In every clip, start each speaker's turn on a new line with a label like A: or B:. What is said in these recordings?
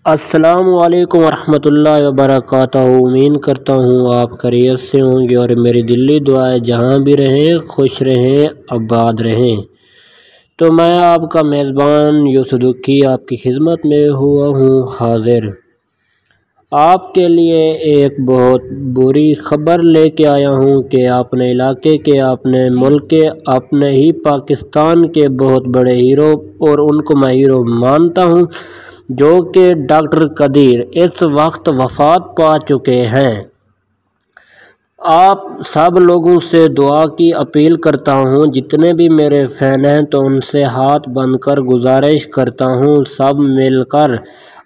A: السلام علیکم ورحمۃ اللہ وبرکاتہ۔ امید کرتا ہوں آپ خیریت سے ہوں گے اور میری دلی دعا ہے جہاں بھی رہیں خوش رہیں آباد رہیں۔ تو میں آپ کا میزبان یوسف دکھی آپ کی خدمت میں ہوا ہوں حاضر۔ آپ کے لیے ایک بہت بری خبر لے کے آیا ہوں کہ اپنے علاقے کے، اپنے ملک کے، اپنے ہی پاکستان کے بہت بڑے ہیرو، اور ان کو میں ہیرو مانتا ہوں، جو کہ ڈاکٹر قدیر اس وقت وفات پا چکے ہیں۔ آپ سب لوگوں سے دعا کی اپیل کرتا ہوں، جتنے بھی میرے فین ہیں تو ان سے ہاتھ بندھ کر گزارش کرتا ہوں، سب مل کر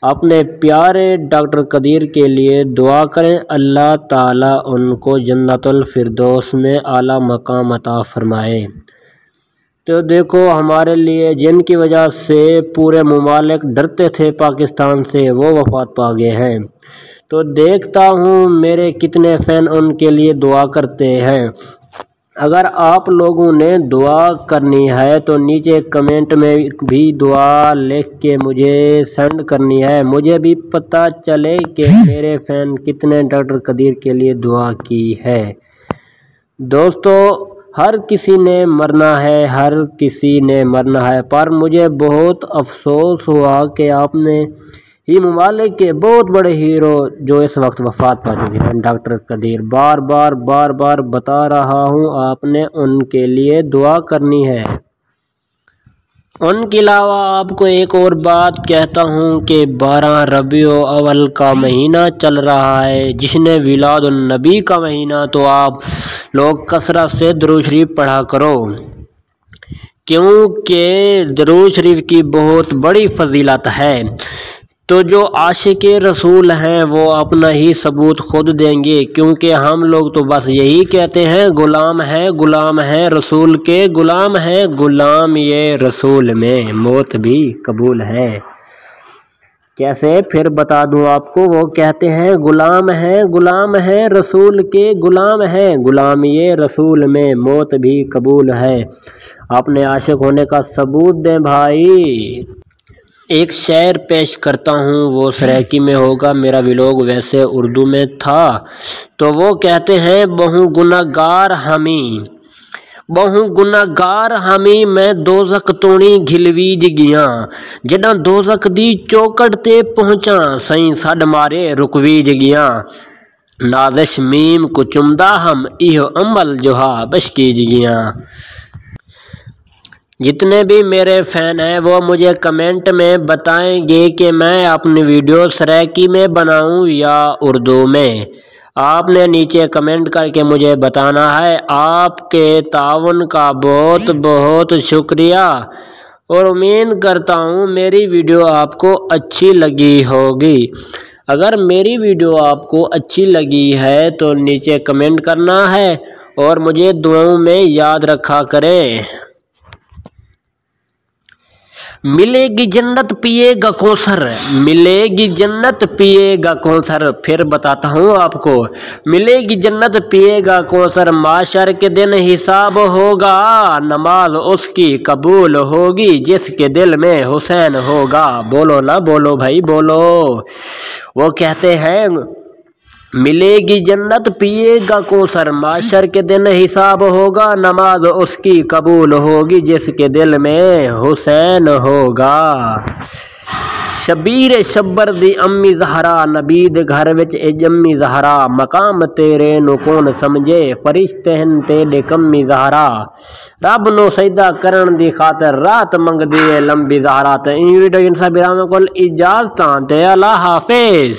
A: اپنے پیارے ڈاکٹر قدیر کے لیے دعا کریں، اللہ تعالیٰ ان کو جنت الفردوس میں اعلیٰ مقام عطا فرمائے۔ تو دیکھو، ہمارے لیے جن کی وجہ سے پورے ممالک ڈرتے تھے پاکستان سے، وہ وفات پا گئے ہیں۔ تو دیکھتا ہوں میرے کتنے فین ان کے لیے دعا کرتے ہیں۔ اگر آپ لوگوں نے دعا کرنی ہے تو نیچے کمنٹ میں بھی دعا لکھ کے مجھے سینڈ کرنی ہے، مجھے بھی پتہ چلے کہ میرے فین کتنے ڈاکٹر قدیر کے لیے دعا کی ہے۔ دوستو، ہر کسی نے مرنا ہے، ہر کسی نے مرنا ہے، پر مجھے بہت افسوس ہوا کہ آپ نے ہی ممالک کے بہت بڑے ہیرو جو اس وقت وفات پا چکے ہیں، ڈاکٹر قدیر، بار بار بتا رہا ہوں، آپ نے ان کے لیے دعا کرنی ہے۔ ان کے علاوہ آپ کو ایک اور بات کہتا ہوں کہ 12 ربیع الاول کا مہینہ چل رہا ہے، جس نے میلاد النبی کا مہینہ، تو آپ لوگ کثرت سے درود شریف پڑھا کرو، کیونکہ درود شریف کی بہت بڑی فضیلت ہے۔ تو جو عاشق رسول ہیں وہ اپنا ہی ثبوت خود دیں گے، کیونکہ ہم لوگ تو بس یہی کہتے ہیں، غلام ہیں رسول کے، غلام ہیں، غلام یہ رسول میں موت بھی قبول ہے۔ کیسے پھر بتا دوں آپ کو، وہ کہتے ہیں غلام ہیں رسول کے، غلام ہیں، غلام یہ رسول میں موت بھی قبول ہے۔ اپنے عاشق ہونے کا ثبوت دیں بھائی۔ ایک شعر پیش کرتا ہوں، وہ سرائکی میں ہوگا، میرا ویلوگ ویسے اردو میں تھا۔ تو وہ کہتے ہیں، بہوں گناہ گار ہمیں میں دوزخ توڑی گھلویج گیاں، جداں دوزخ دی چوکٹ تے پہنچاں، سائیں سڈ مارے رکویج گیاں، نازش میم کو چمدا ہم ایہو عمل جوہا بشکیج گیاں۔ جتنے بھی میرے فین ہیں وہ مجھے کمنٹ میں بتائیں گے کہ میں اپنی ویڈیو سرائکی میں بناؤں یا اردو میں، آپ نے نیچے کمنٹ کر کے مجھے بتانا ہے۔ آپ کے تعاون کا بہت بہت شکریہ، اور امید کرتا ہوں میری ویڈیو آپ کو اچھی لگی ہوگی۔ اگر میری ویڈیو آپ کو اچھی لگی ہے تو نیچے کمنٹ کرنا ہے، اور مجھے دعاؤں میں یاد رکھا کریں۔ ملے گی جنت پیے گا کوثر، ملے گی جنت پیے گا کوثر، پھر بتاتا ہوں آپ کو، ملے گی جنت پیے گا کوثر، معاشر کے دن حساب ہوگا، نماز اس کی قبول ہوگی جس کے دل میں حسین ہوگا۔ بولو نا، بولو بھائی بولو۔ وہ کہتے ہیں، ملے گی جنت پیے گا کوثر، معاشر کے دن حساب ہوگا، نماز اس کی قبول ہوگی جس کے دل میں حسین ہوگا۔ شبیر شبر دی امی زہرا، نبی دے گھر وچ اے جمی زہرا، مقام تیرے نو کون سمجھے، فرشتے ہن تیرے کمی زہرا، رب نو سجدہ کرن دی خاطر رات منگ دی لمبی زہرا۔ تے این ویڈیو ان سب براموں کول اجازتاں تے اللہ حافظ۔